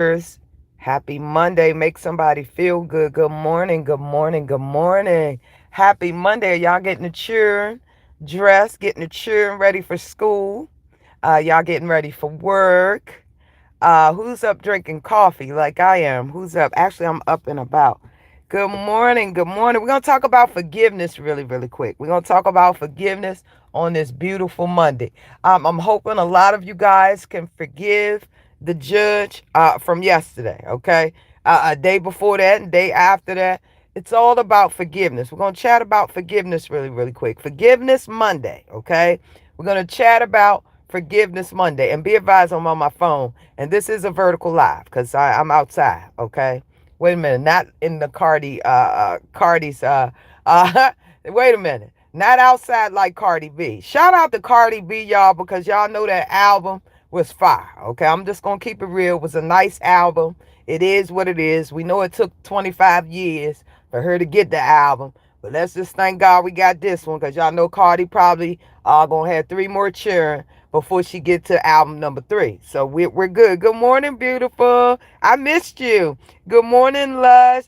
leaders. Happy Monday. Make somebody feel good. Good morning. Good morning. Good morning. Happy Monday. Y'all getting the children dressed, getting the children ready for school. Y'all getting ready for work. Who's up drinking coffee like I am? Who's up? Actually, I'm up and about. Good morning. Good morning. We're going to talk about forgiveness really, really quick. We're going to talk about forgiveness on this beautiful Monday. I'm hoping a lot of you guys can forgive the judge from yesterday, okay? A day before that and day after that. It's all about forgiveness. We're going to chat about forgiveness really, really quick. Forgiveness Monday, okay? We're going to chat about Forgiveness Monday. And be advised, I'm on my phone. And this is a vertical live because I'm outside, okay? Wait a minute, not in the Cardi's, wait a minute. Not outside like Cardi B. Shout out to Cardi B, y'all, because y'all know that album was fire, okay? I'm just going to keep it real. It was a nice album. It is what it is. We know it took 25 years for her to get the album. But let's just thank God we got this one because y'all know Cardi probably going to have 3 more children before she get to album number 3. So we're good. Good morning, beautiful. I missed you. Good morning, Lush.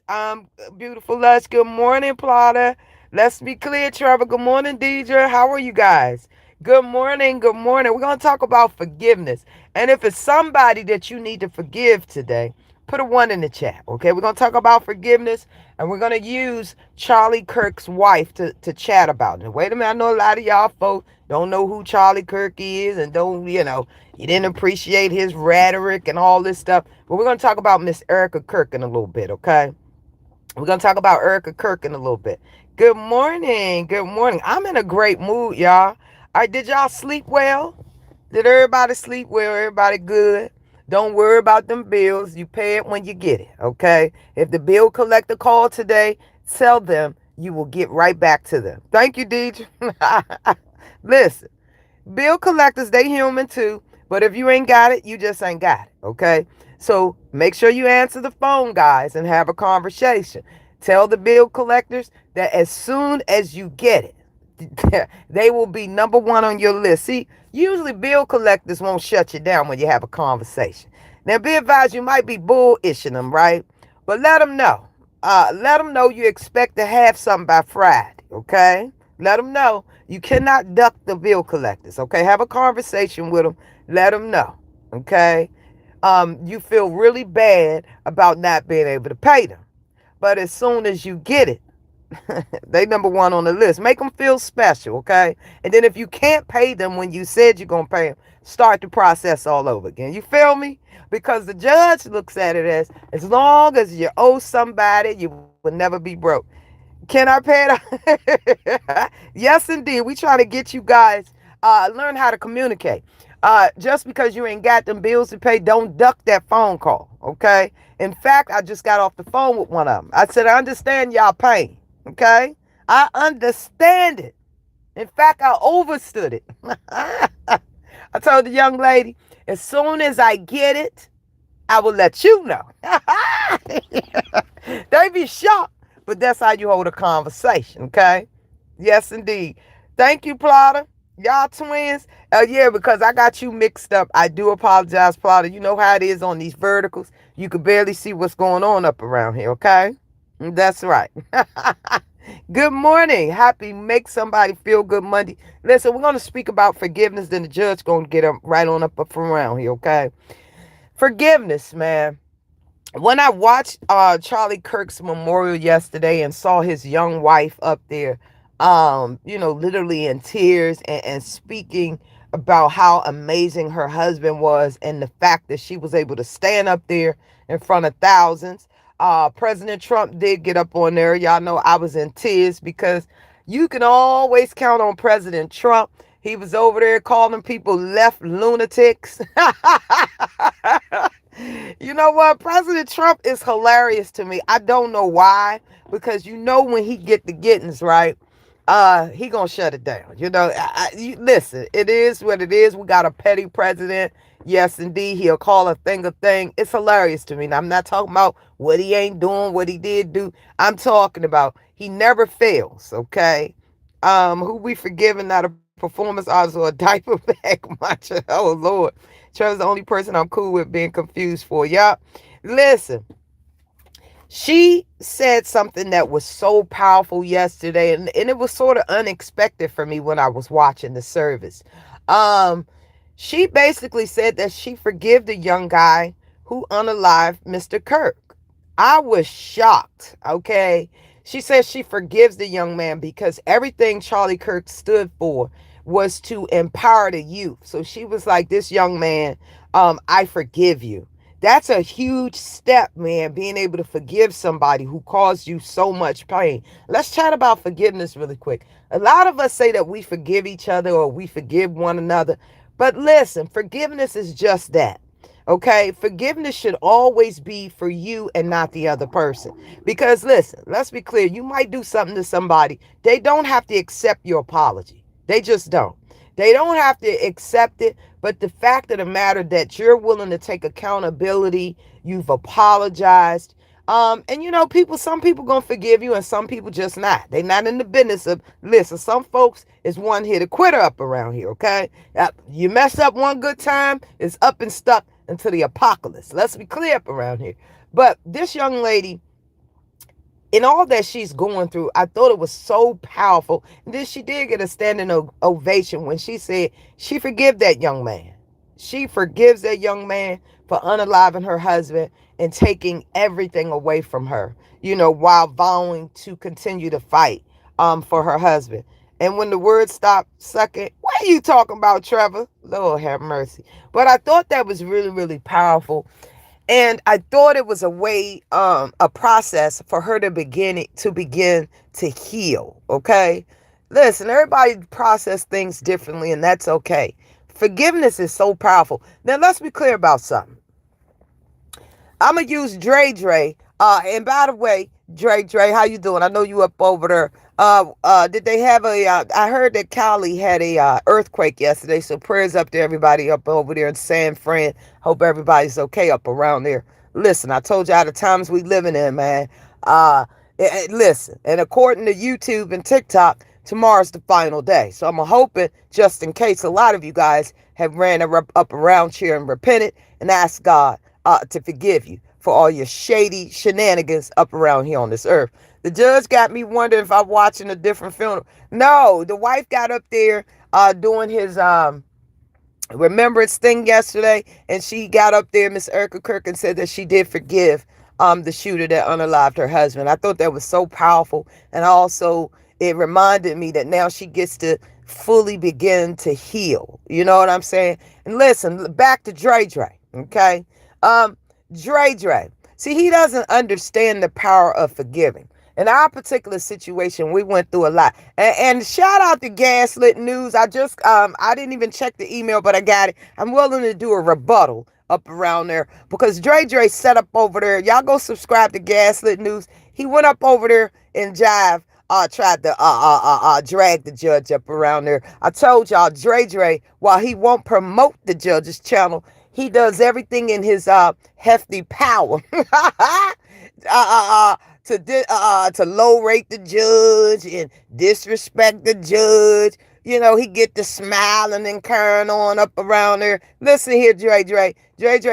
Beautiful Lush. Good morning, Plotter. Let's be clear, Trevor. Good morning, Deidre. How are you guys? Good morning. Good morning. We're going to talk about forgiveness. And if it's somebody that you need to forgive today, put a 1 in the chat, okay? We're going to talk about forgiveness, and we're going to use Charlie Kirk's wife to chat about it. Wait a minute. I know a lot of y'all folks don't know who Charlie Kirk is and don't, you didn't appreciate his rhetoric and all this stuff. But we're going to talk about Miss Erica Kirk in a little bit, okay? We're going to talk about Erica Kirk in a little bit. Good morning. Good morning. I'm in a great mood, y'all. All right, did y'all sleep well? Did everybody sleep well? Everybody good? Don't worry about them bills. You pay it when you get it, okay? If the bill collector called today, tell them you will get right back to them. Thank you, Deidre. Listen, bill collectors, they human too. But if you ain't got it, you just ain't got it, okay? So make sure you answer the phone, guys, and have a conversation. Tell the bill collectors that as soon as you get it, they will be number 1 on your list. See, usually bill collectors won't shut you down when you have a conversation. Now, be advised, you might be bullishing them, right? But let them know. Let them know you expect to have something by Friday, okay? Let them know. You cannot duck the bill collectors, okay? Have a conversation with them. Let them know, okay? You feel really bad about not being able to pay them. But as soon as you get it, they number 1 on the list. Make them feel special, okay? And then if you can't pay them when you said you're going to pay them, start the process all over again. You feel me? Because the judge looks at it as long as you owe somebody, you will never be broke. Can I pay it? Yes, indeed. We try to get you guys learn how to communicate. Just because you ain't got them bills to pay, don't duck that phone call, okay? In fact, I just got off the phone with one of them. I said, I understand y'all pain, okay? I understand it. In fact, I overstood it. I told the young lady, as soon as I get it, I will let you know. They be shocked, but that's how you hold a conversation, okay? Yes, indeed. Thank you, Plotter. Y'all twins. Yeah, because I got you mixed up. I do apologize, Plotter. You know how it is on these verticals. You can barely see what's going on up around here, okay? That's right. Good morning. Happy Make Somebody Feel Good Monday. Listen, we're going to speak about forgiveness, then the judge going to get up right on up from around here, okay? Forgiveness, man. When I watched Charlie Kirk's memorial yesterday and saw his young wife up there, literally in tears and speaking about how amazing her husband was and the fact that she was able to stand up there in front of thousands. President Trump did get up on there. Y'all know I was in tears because you can always count on President Trump. He was over there calling people left lunatics. You know what? President Trump is hilarious to me. I don't know why, because when he get the gettings right, he gonna shut it down. Listen, it is what it is. We got a petty president. Yes, indeed, he'll call a thing a thing. It's hilarious to me. Now, I'm not talking about what he ain't doing, what he did do. I'm talking about he never fails. Okay, who we forgive and not performance artist or a diaper bag matcha. Oh Lord. Trevor's the only person I'm cool with being confused for. Yup. Listen, she said something that was so powerful yesterday, and it was sort of unexpected for me when I was watching the service. Um, she basically said that she forgive the young guy who unalived Mr. Kirk. I was shocked, okay? She says she forgives the young man because everything Charlie Kirk stood for was to empower the youth. So she was like, this young man, I forgive you. That's a huge step, man, being able to forgive somebody who caused you so much pain. Let's chat about forgiveness really quick. A lot of us say that we forgive each other or we forgive one another. But listen, forgiveness is just that. Okay, forgiveness should always be for you and not the other person. Because listen, let's be clear, you might do something to somebody. They don't have to accept your apology. They just don't. They don't have to accept it, but the fact of the matter that you're willing to take accountability, you've apologized. And you know, some people gonna forgive you and some people just not. They not in the business of, listen, some folks is one hit a quitter up around here, okay? You mess up one good time, it's up and stuck until the apocalypse. Let's be clear up around here. But this young lady, in all that she's going through, I thought it was so powerful. And then she did get a standing ovation when she said she forgive that young man. She forgives that young man for unaliving her husband and taking everything away from her, while vowing to continue to fight for her husband. And when the word stopped sucking, what are you talking about, Trevor? Lord have mercy. But I thought that was really, really powerful. And I thought it was a way, a process for her to begin to heal. Okay. Listen, everybody process things differently, and that's okay. Forgiveness is so powerful. Now let's be clear about something. I'm gonna use Dre. And by the way, Dre, how you doing? I know you up over there. Did they have I heard that Cali had a earthquake yesterday, so prayers up to everybody up over there in San Fran. Hope everybody's okay up around there. Listen, I told y'all the times we living in, man. Listen, and according to YouTube and TikTok, tomorrow's the final day. So I'm hoping, just in case, a lot of you guys have ran up around here and repented and asked God to forgive you for all your shady shenanigans up around here on this earth. The judge got me wondering if I'm watching a different film. No, the wife got up there doing his remembrance thing yesterday, and she got up there, Miss Erica Kirk, and said that she did forgive the shooter that unalived her husband. I thought that was so powerful, and also it reminded me that now she gets to fully begin to heal. You know what I'm saying? And listen, back to Dre, okay? Dre. See, he doesn't understand the power of forgiving. In our particular situation, we went through a lot. And shout out to Gaslit News. I didn't even check the email, but I got it. I'm willing to do a rebuttal up around there because Dre set up over there. Y'all go subscribe to Gaslit News. He went up over there and jive. Tried to drag the judge up around there. I told y'all, Dre, while he won't promote the judge's channel, he does everything in his hefty power to low rate the judge and disrespect the judge. He get the smiling and carrying on up around there. Listen here, Dre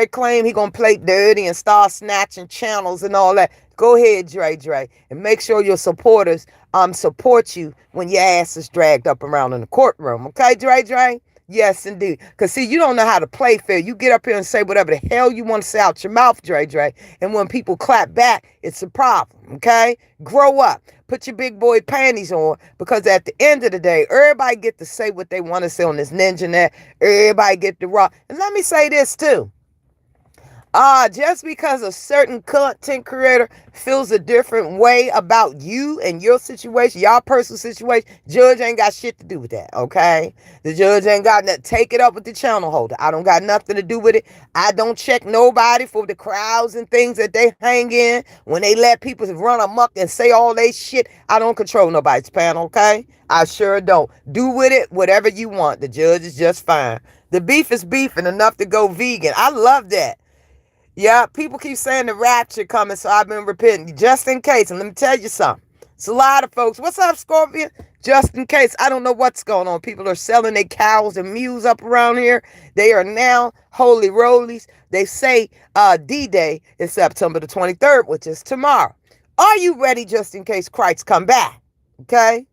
claim he gonna play dirty and start snatching channels and all that. Go ahead, Dre, and make sure your supporters support you when your ass is dragged up around in the courtroom. Okay, Dre? Yes, indeed. Because, see, you don't know how to play fair. You get up here and say whatever the hell you want to say out your mouth, Dre. And when people clap back, it's a problem, okay? Grow up. Put your big boy panties on, because at the end of the day, everybody get to say what they want to say on this ninja net. Everybody get the raw. And let me say this, too. Just because a certain content creator feels a different way about you and your situation, your personal situation, judge ain't got shit to do with that, okay? The judge ain't got nothing. Take it up with the channel holder. I don't got nothing to do with it. I don't check nobody for the crowds and things that they hang in. When they let people run amok and say all they shit, I don't control nobody's panel, okay? I sure don't. Do with it whatever you want. The judge is just fine. The beef is beef and enough to go vegan. I love that. Yeah, people keep saying the rapture coming, so I've been repenting just in case. And let me tell you something. It's a lot of folks. What's up, Scorpion? Just in case, I don't know what's going on. People are selling their cows and mules up around here. They are now holy rollies. They say D-Day is September the 23rd, which is tomorrow. Are you ready just in case Christ come back? Okay?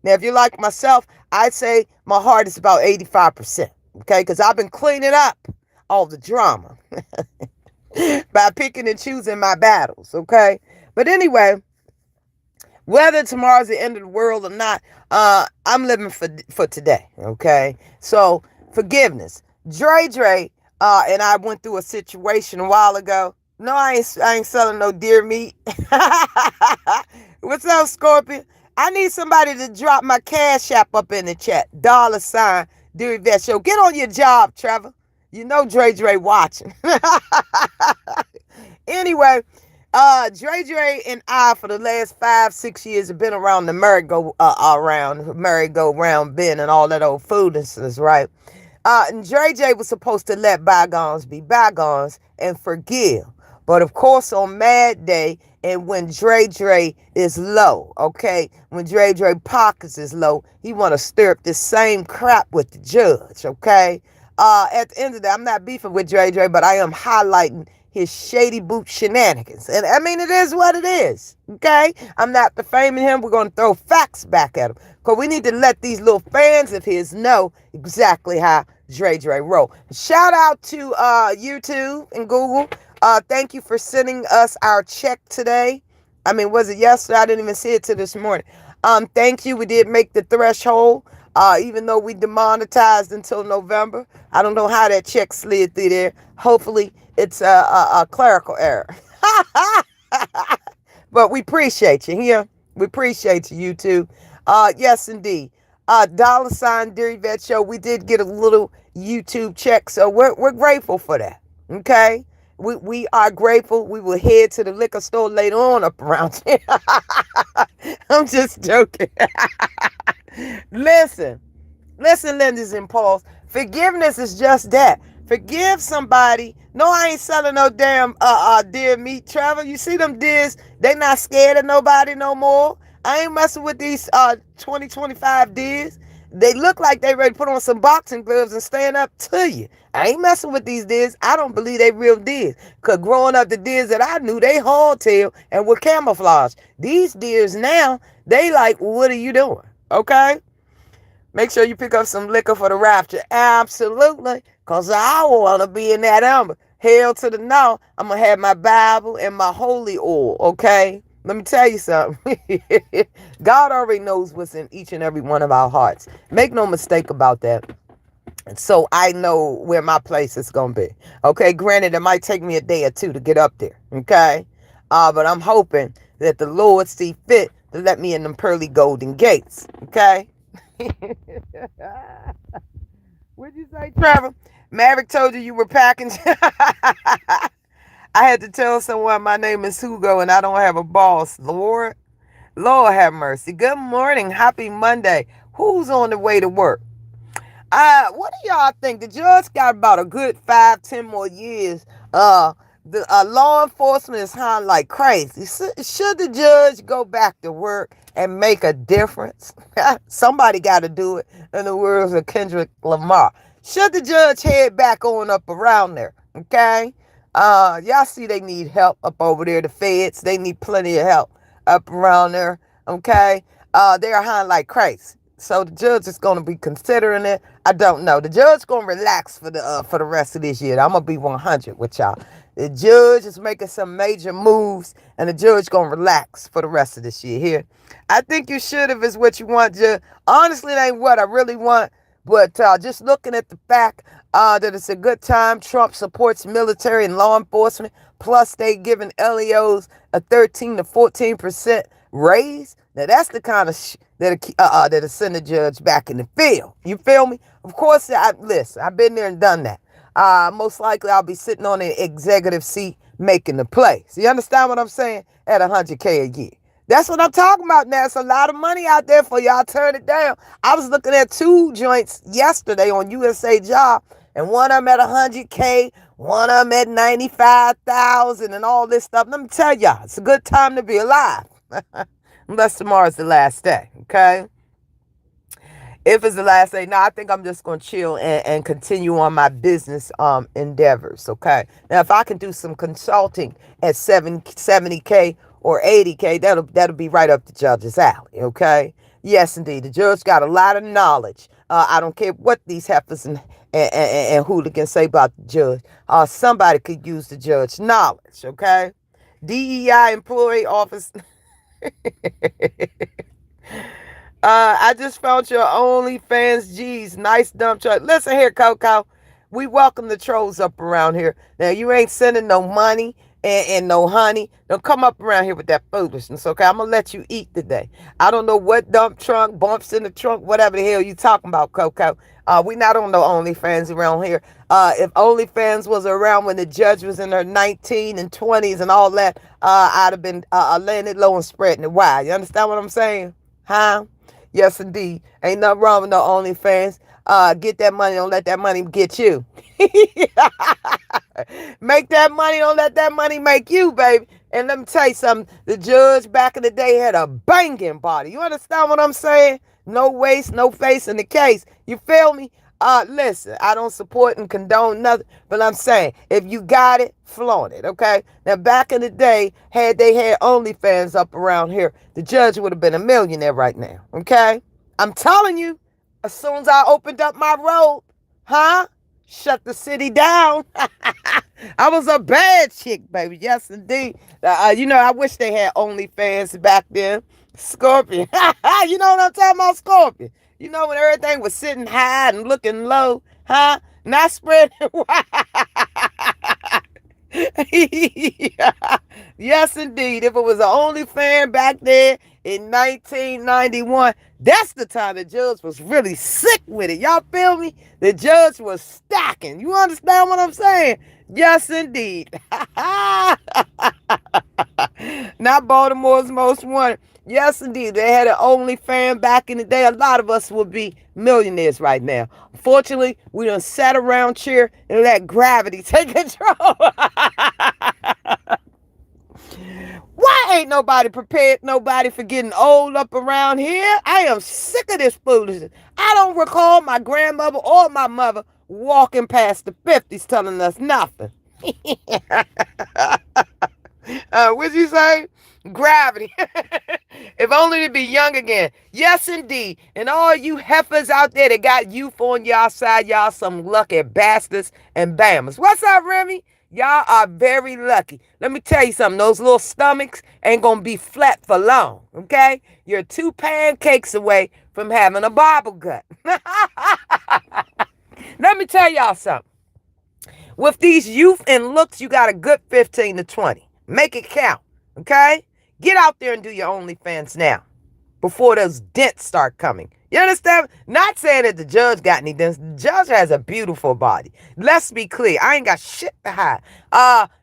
Now, if you're like myself, I'd say my heart is about 85%. Okay? Because I've been cleaning up all the drama by picking and choosing my battles. Okay? But anyway, whether tomorrow's the end of the world or not, I'm living for today. Okay, so forgiveness. Dre, and I went through a situation a while ago. No, I ain't selling no deer meat. What's up, Scorpion? I need somebody to drop my cash app up in the chat. $ Dear Vet Show. Get on your job, Trevor. You know Dre watching. Anyway, Dre and I for the last 5-6 years have been around the merry-go-round bend and all that old foolishness, right? And J was supposed to let bygones be bygones and forgive. But of course, on Mad Day and when Dre is low, okay, when Dre pockets is low, he want to stir up the same crap with the judge, okay? At the end of the day, I'm not beefing with Dre, but I am highlighting his shady boot shenanigans. And I mean, it is what it is, okay? I'm not defaming him. We're going to throw facts back at him because we need to let these little fans of his know exactly how Dre roll. Shout out to YouTube and Google. Thank you for sending us our check today. I mean, was it yesterday? I didn't even see it till this morning. Thank you. We did make the threshold. Even though we demonetized until November. I don't know how that check slid through there. Hopefully, it's a clerical error. But we appreciate you here. We appreciate you, YouTube. Yes, indeed. $ Deary Vet Show. We did get a little YouTube check, so we're grateful for that. Okay? We are grateful. We will head to the liquor store later on up around here. I'm just joking. Listen, ladies and Pauls. Forgiveness is just that. Forgive somebody. No, I ain't selling no damn deer meat, Trevor. You see them deers? They not scared of nobody no more. I ain't messing with these 2025 deers. They look like they ready to put on some boxing gloves and stand up to you. I ain't messing with these deers. I don't believe they real deers. Because growing up, the deers that I knew, they hardtail and were camouflage. These deers now, they like, what are you doing? Okay? Make sure you pick up some liquor for the rapture. Absolutely. Because I want to be in that number. Hell to the no. I'm going to have my Bible and my holy oil. Okay? Let me tell you something. God already knows what's in each and every one of our hearts. Make no mistake about that. So I know where my place is going to be. Okay? Granted, it might take me a day or two to get up there. Okay? But I'm hoping that the Lord see fit to let me in them pearly golden gates. Okay? What'd you say, Trevor? Maverick told you were packing. I had to tell someone my name is Hugo and I don't have a boss. Lord have mercy. Good morning. Happy Monday. Who's on the way to work? What do y'all think? The judge got about a good 5-10 more years. The law enforcement is hiring like crazy. Should the judge go back to work and make a difference? Somebody got to do it. In the words of Kendrick Lamar, should the judge head back on up around there? Okay. Y'all see they need help up over there. The feds, they need plenty of help up around there. Okay. They are hiring like crazy. So the judge is going to be considering it. I don't know. The judge going to relax for the rest of this year. I'm going to be 100 with y'all. The judge is making some major moves, and the judge going to relax for the rest of this year here. I think you should if it's what you want, Judge. Honestly, it ain't what I really want, but just looking at the fact that it's a good time. Trump supports military and law enforcement, plus they giving LEOs a 13 to 14% raise. Now, that's the kind of that'll send the judge back in the field. You feel me? Of course, listen, I've been there and done that. Most likely I'll be sitting on an executive seat making the plays. You understand what I'm saying? At $100K a year. That's what I'm talking about now. It's a lot of money out there for y'all. Turn it down. I was looking at 2 joints yesterday on USA Job, and one of them at $100K, one of them at $95,000 and all this stuff. Let me tell y'all, it's a good time to be alive. unless tomorrow's the last day. Okay, if it's the last day, now I think I'm just gonna chill and continue on my business endeavors. Okay. Now if I can do some consulting at 70K or 80K, that'll be right up the judge's alley. Okay. Yes, indeed. The judge got a lot of knowledge. I don't care what these heifers and hooligans say about the judge. Somebody could use the judge's knowledge. Okay. DEI employee office. I just found your OnlyFans G's. Nice dump truck. Listen here, Coco. We welcome the trolls up around here. Now, you ain't sending no money and no honey. Don't come up around here with that foolishness, okay? I'm going to let you eat today. I don't know what dump trunk, bumps in the trunk, whatever the hell you talking about, Coco. We not on no OnlyFans around here. If OnlyFans was around when the judge was in her 19 and 20s and all that, I'd have been laying it low and spreading it wide. You understand what I'm saying? Huh? Yes, indeed. Ain't nothing wrong with no OnlyFans. Get that money. Don't let that money get you. Make that money. Don't let that money make you, baby. And let me tell you something. The judge back in the day had a banging body. You understand what I'm saying? No waist, no face in the case. You feel me? Listen, I don't support and condone nothing, but I'm saying if you got it, flaunt it, okay? Now, back in the day, had they had OnlyFans up around here, the judge would have been a millionaire right now, okay? I'm telling you, as soon as I opened up my road, huh? Shut the city down. I was a bad chick, baby. Yes, indeed. I wish they had OnlyFans back then. Scorpion. You know what I'm talking about, Scorpion? You know when everything was sitting high and looking low, huh? Not spreading wide. Yes, indeed. If it was an OnlyFans back there in 1991, that's the time the judge was really sick with it. Y'all feel me? The judge was stacking. You understand what I'm saying? Yes, indeed. Not Baltimore's most wanted. Yes, indeed. They had an OnlyFans back in the day. A lot of us would be millionaires right now. Fortunately, we done sat around here and let gravity take control. Why ain't nobody prepared nobody for getting old up around here? I am sick of this foolishness. I don't recall my grandmother or my mother walking past the 50s telling us nothing. What'd you say? Gravity. If only to be young again. Yes, indeed. And all you heifers out there that got youth on y'all side, y'all some lucky bastards and bammers. What's up, Remy? Y'all are very lucky. Let me tell you something. Those little stomachs ain't going to be flat for long, okay? You're 2 pancakes away from having a bobble gut. Let me tell y'all something. With these youth and looks, you got a good 15 to 20. Make it count, okay? Get out there and do your OnlyFans now before those dents start coming. You understand? Not saying that the judge got any dents. The judge has a beautiful body. Let's be clear. I ain't got shit to hide.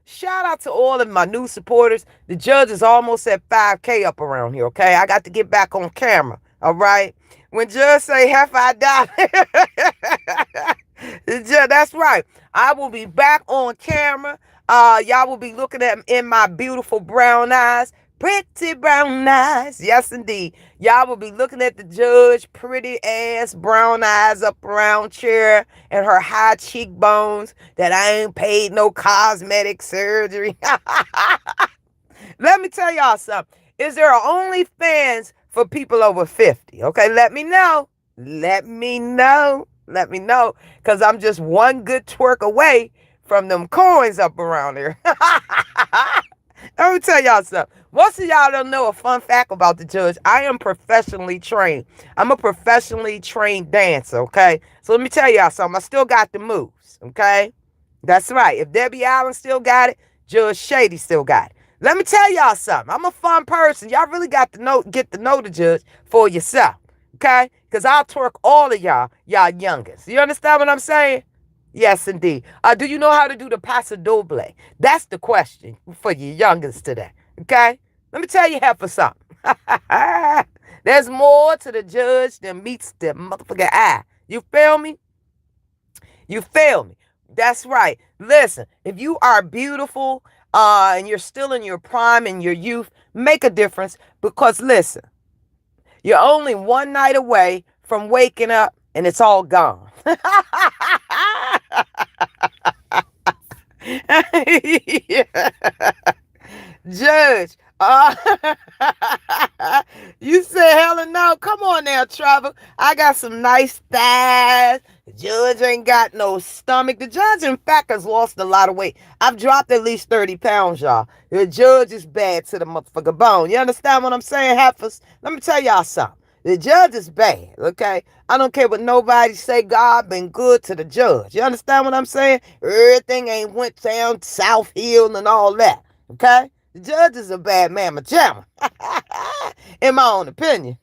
Shout out to all of my new supporters. The judge is almost at 5K up around here, okay? I got to get back on camera, all right? When judge say, "Half I die," that's right. I will be back on camera. Y'all will be looking at in my beautiful brown eyes. Pretty brown eyes. Yes, indeed. Y'all will be looking at the judge, pretty ass brown eyes up around chair and her high cheekbones that I ain't paid no cosmetic surgery. Let me tell y'all something. Is there OnlyFans for people over 50? Okay, let me know. Let me know. Let me know. Because I'm just one good twerk away from them coins up around here. Let me tell y'all something. Most of y'all don't know a fun fact about the judge. I am professionally trained. I'm a professionally trained dancer, okay? So let me tell y'all something. I still got the moves, okay? That's right. If Debbie Allen still got it, Judge Shady still got it. Let me tell y'all something. I'm a fun person. Y'all really got to get to know the judge for yourself, okay? Because I'll twerk all of y'all youngest. You understand what I'm saying? Yes, indeed. Do you know how to do the paso doble? That's the question for your youngest today, okay? Let me tell you half for something. There's more to the judge than meets the motherfucking eye. You feel me? You feel me? That's right. Listen, if you are beautiful, and you're still in your prime and your youth, make a difference because listen, you're only one night away from waking up and it's all gone. Yeah. Judge. You said hell no. Come on now, Trevor. I got some nice thighs. The judge ain't got no stomach. The judge, in fact, has lost a lot of weight. I've dropped at least 30 pounds, y'all. The judge is bad to the motherfucker bone. You understand what I'm saying, heifers? Let me tell y'all something. The judge is bad, okay? I don't care what nobody say. God been good to the judge. You understand what I'm saying? Everything ain't went down South Hill and all that, okay? The judge is a bad mamma jamma, in my own opinion.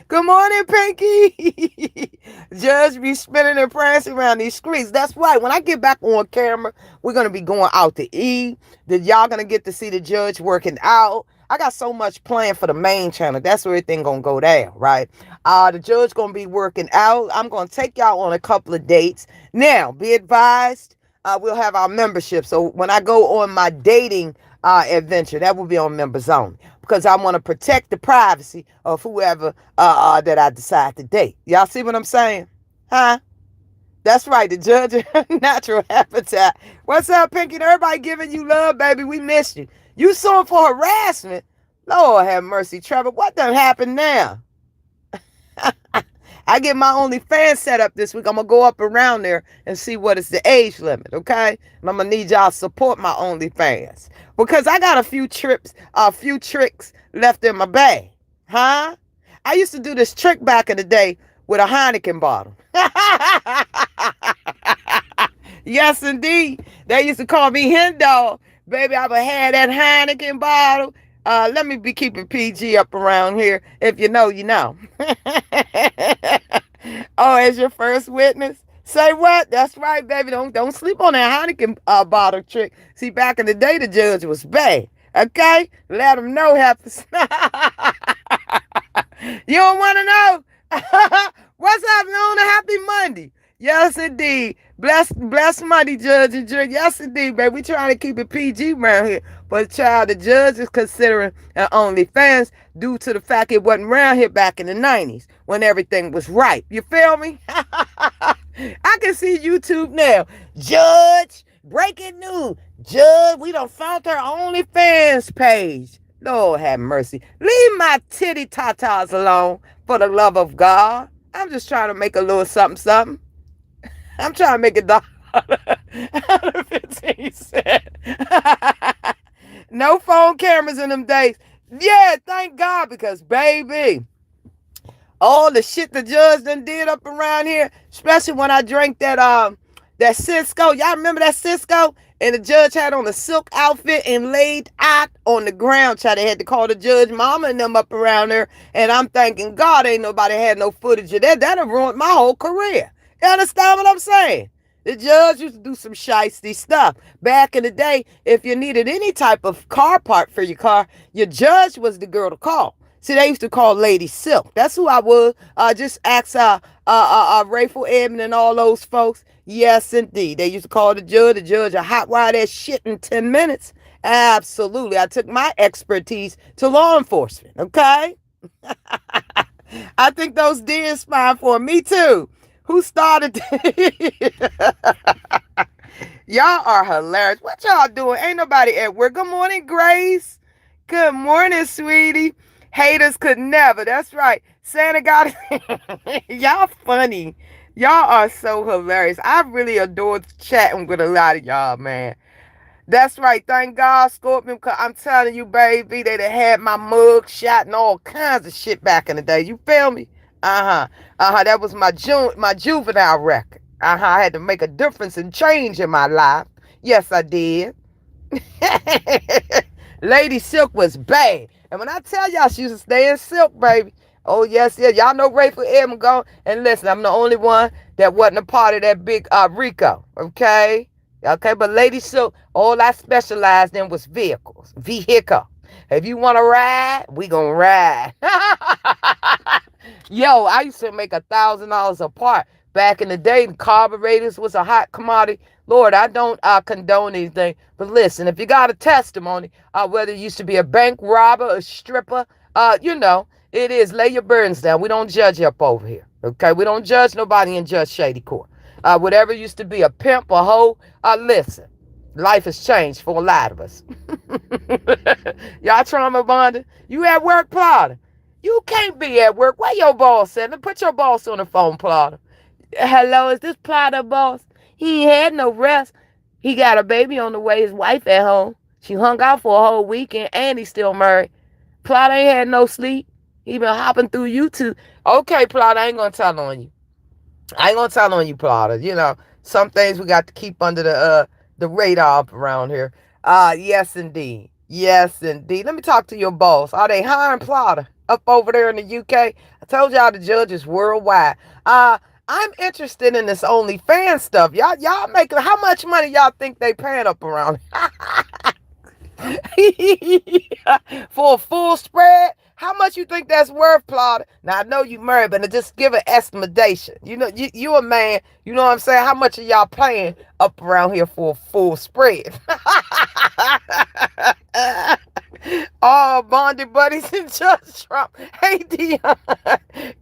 Good morning, Pinky. Judge be spinning and prancing around these streets. That's right. When I get back on camera, we're going to be going out to eat. That y'all going to get to see the judge working out. I got so much planned for the main channel. That's where everything going to go down, right? The judge going to be working out. I'm going to take y'all on a couple of dates. Now, be advised, we'll have our membership. So when I go on my dating adventure, that will be on members only because I want to protect the privacy of whoever that I decide to date. Y'all see what I'm saying? Huh? That's right, the judge of natural habitat. What's up, Pinky? Everybody giving you love, baby. We missed you. You suing for harassment? Lord have mercy, Trevor. What done happened now? I get my OnlyFans set up this week. I'm going to go up around there and see what is the age limit, okay? And I'm going to need y'all to support my OnlyFans. Because I got a few tricks left in my bag. Huh? I used to do this trick back in the day with a Heineken bottle. Yes, indeed. They used to call me Hen Dog. Baby, I would have that Heineken bottle. Let me be keeping PG up around here. If you know, you know. Oh, as your first witness? Say what? That's right, baby. Don't sleep on that Heineken bottle trick. See, back in the day, the judge was bad. Okay? Let them know. You don't want to know? What's up, Luna? Happy Monday. Yes, indeed. Bless Monday, Judge and Jury. Yes, indeed, baby. We trying to keep it PG around here. But child, the judge is considering an OnlyFans due to the fact it wasn't around here back in the 90s when everything was right. You feel me? I can see YouTube now. Judge, breaking news. Judge, we done found her OnlyFans page. Lord have mercy. Leave my titty tatas alone for the love of God. I'm just trying to make a little something, something. I'm trying to make a dollar out of 15 cents. No phone cameras in them days. Yeah, thank God, because baby, all the shit the judge done did up around here, especially when I drank that Cisco. Y'all remember that Cisco? And the judge had on a silk outfit and laid out on the ground. Child, they had to call the judge mama and them up around there. And I'm thanking God ain't nobody had no footage of that. That'd have ruined my whole career. You understand what I'm saying? The judge used to do some shiesty stuff. Back in the day, if you needed any type of car part for your car, your judge was the girl to call. See, they used to call Lady Silk. That's who I was. Just ask Rayful Edmond and all those folks. Yes, indeed. They used to call the judge a hot wire that shit in 10 minutes. Absolutely. I took my expertise to law enforcement, okay? I think those did spine for me, too. Who started? Y'all are hilarious. What y'all doing? Ain't nobody at work. Good morning, Grace. Good morning, sweetie. Haters could never. That's right. Santa got it. Y'all funny. Y'all are so hilarious. I really adored chatting with a lot of y'all, man. That's right. Thank God, Scorpion, because I'm telling you, baby, they'd have had my mug shot and all kinds of shit back in the day. You feel me? That was my juvenile record. I had to make a difference and change in my life. Yes, I did. Lady Silk was bad. And when I tell y'all she used to stay in silk, baby. Oh, yes, yeah. Y'all know Rayful Edmond gone. And listen, I'm the only one that wasn't a part of that big Rico. Okay? Okay, but Lady Silk, all I specialized in was vehicle. If you want to ride, we gonna ride. Yo, I used to make $1,000 a part Back in the day, the carburetors was a hot commodity. Lord, I don't condone anything. But listen, if you got a testimony, whether you used to be a bank robber, a stripper, it is. Lay your burdens down. We don't judge up over here. Okay? We don't judge nobody in Judge Shady Court. Whatever used to be a pimp, a hoe, listen. Life has changed for a lot of us. Y'all trauma bonded? You at work, Plotter? You can't be at work. Where your boss at? Put your boss on the phone, Plotter. Hello, is this Plotter boss? He ain't had no rest. He got a baby on the way. His wife at home. She hung out for a whole weekend, and he's still married. Plotter ain't had no sleep. He been hopping through YouTube. Okay, Plotter, I ain't gonna tell on you. I ain't gonna tell on you, Plotter. Some things we got to keep under the radar up around here. Yes indeed. Yes indeed. Let me talk to your boss. Are they hiring Plotter up over there in the UK? I told y'all the judge is worldwide. I'm interested in this OnlyFans stuff. Y'all making how much money y'all think they paying up around? For a full spread? How much you think that's worth, Plotter? Now, I know you married, but just give an estimation. You a man. You know what I'm saying? How much are y'all paying up around here for a full spread? Oh, bonded buddies and Judge Trump. Hey, Dion.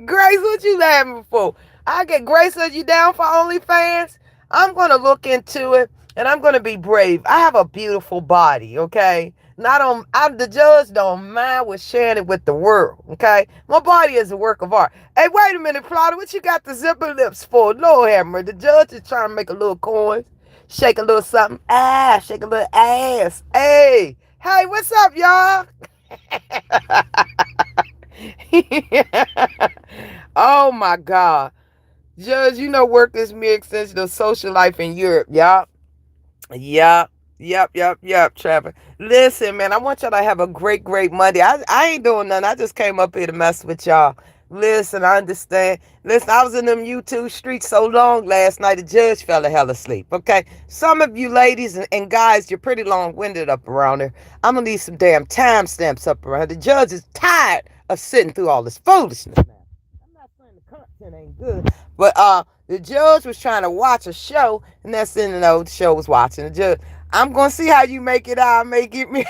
Grace, what you laughing for? I get Grace, are you down for OnlyFans? I'm going to look into it, and I'm going to be brave. I have a beautiful body, okay? The judge don't mind with sharing it with the world, okay? My body is a work of art. Hey, wait a minute, Plotter, what you got the zipper lips for? Lord have mercy. The judge is trying to make a little coin, shake a little something. Shake a little ass. Hey, what's up, y'all? Oh, my God. Judge, work is mere extension of social life in Europe, y'all. Yep, Trevor. Listen, man, I want y'all to have a great, great Monday. I ain't doing nothing. I just came up here to mess with y'all. Listen, I understand. Listen, I was in them YouTube streets so long last night, the judge fell the hell asleep, okay? Some of you ladies and guys, you're pretty long-winded up around there. I'm going to need some damn timestamps up around here. The judge is tired of sitting through all this foolishness now. I'm not saying the content ain't good, but the judge was trying to watch a show, and that's in the show was watching. The judge, I'm gonna see how you make it out. Make it me.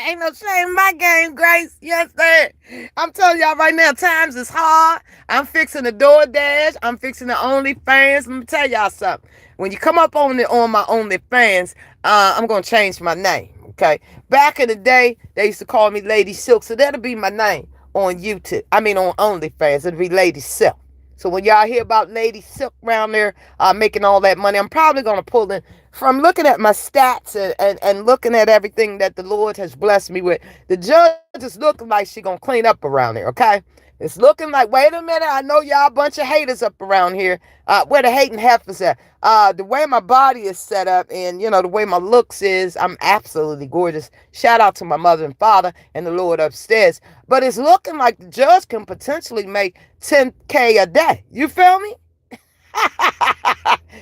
Ain't no shame in my game, Grace. Yes, sir. I'm telling y'all right now, times is hard. I'm fixing the DoorDash. I'm fixing the OnlyFans. Let me tell y'all something. When you come up on my OnlyFans, I'm gonna change my name. Okay. Back in the day, they used to call me Lady Silk, so that'll be my name on YouTube. I mean on OnlyFans. It'll be Lady Silk. So when y'all hear about Lady Silk around there making all that money, I'm probably going to pull in from looking at my stats and looking at everything that the Lord has blessed me with. The judge is looking like she going to clean up around there, okay? It's looking like, wait a minute, I know y'all a bunch of haters up around here. Where the hating heifers at? The way my body is set up and, the way my looks is, I'm absolutely gorgeous. Shout out to my mother and father and the Lord upstairs. But it's looking like the judge can potentially make 10K a day. You feel me?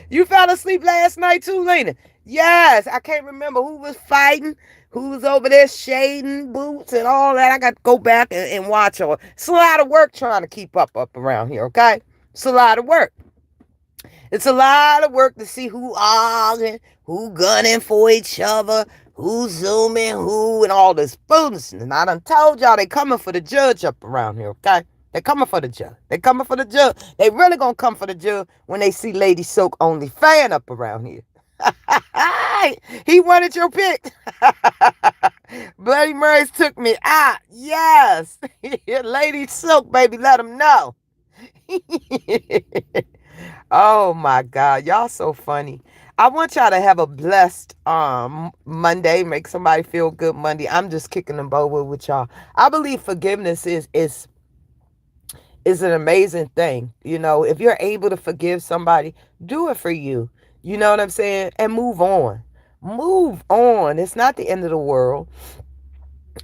You fell asleep last night too, Lena? Yes, I can't remember who was fighting, who was over there shading boots and all that. I got to go back and watch her. It's a lot of work trying to keep up around here, okay? It's a lot of work. It's a lot of work to see who arguing, who gunning for each other, who zooming, who, and all this foolishness. And I done told y'all they coming for the judge up around here, okay? They coming for the judge. They coming for the judge. They really gonna come for the judge when they see Lady Silk OnlyFans up around here. He wanted your pick. Bloody Mary's took me out. Yes. Lady Silk, baby, let him know. Oh my God, y'all so funny. I want y'all to have a blessed Monday. Make somebody feel good Monday. I'm just kicking them over with y'all. I believe forgiveness is an amazing thing. If you're able to forgive somebody, do it for you. You know what I'm saying? And move on. Move on. It's not the end of the world.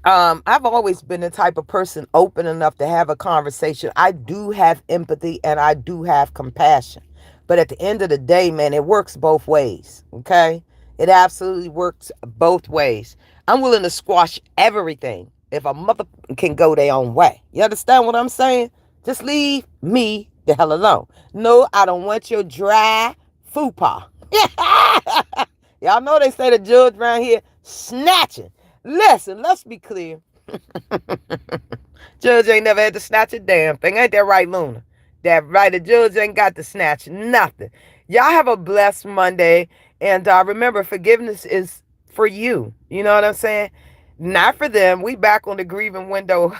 I've always been the type of person open enough to have a conversation. I do have empathy and I do have compassion. But at the end of the day, man, it works both ways. Okay? It absolutely works both ways. I'm willing to squash everything if a mother can go their own way. You understand what I'm saying? Just leave me The hell alone. No, I don't want your dry fupa. Y'all know they say the judge around here snatching. Listen, let's be clear. Judge ain't never had to snatch a damn thing. Ain't that right, Luna? That right. The judge ain't got to snatch nothing. Y'all have a blessed Monday. And remember, forgiveness is for you. You know what I'm saying? Not for them. We back on the grieving window.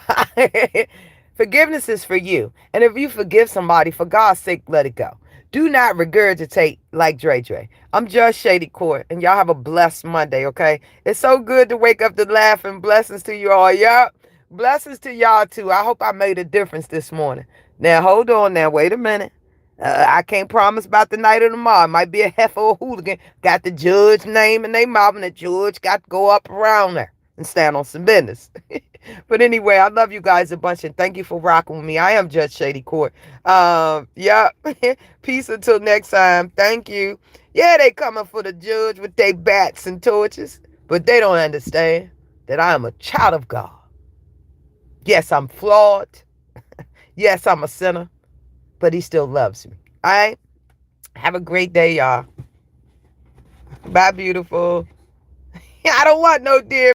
Forgiveness is for you. And if you forgive somebody, for God's sake, let it go. Do not regurgitate like Dre Dre. I'm just Shady Court, and y'all have a blessed Monday, okay? It's so good to wake up to laughing. Blessings to you all. Yup. Blessings to y'all too. I hope I made a difference this morning. Now, hold on now. Wait a minute. I can't promise about the night or tomorrow. It might be a heifer or a hooligan. Got the judge name in their mouth, and the judge got to go up around there and stand on some business. But anyway, I love you guys a bunch, and thank you for rocking with me. I am Judge Shady Court. Yeah. Peace until next time. Thank you. Yeah, they coming for the judge with their bats and torches, but they don't understand that I am a child of God. Yes, I'm flawed. Yes, I'm a sinner, but he still loves me. All right? Have a great day, y'all. Bye, beautiful. I don't want no dear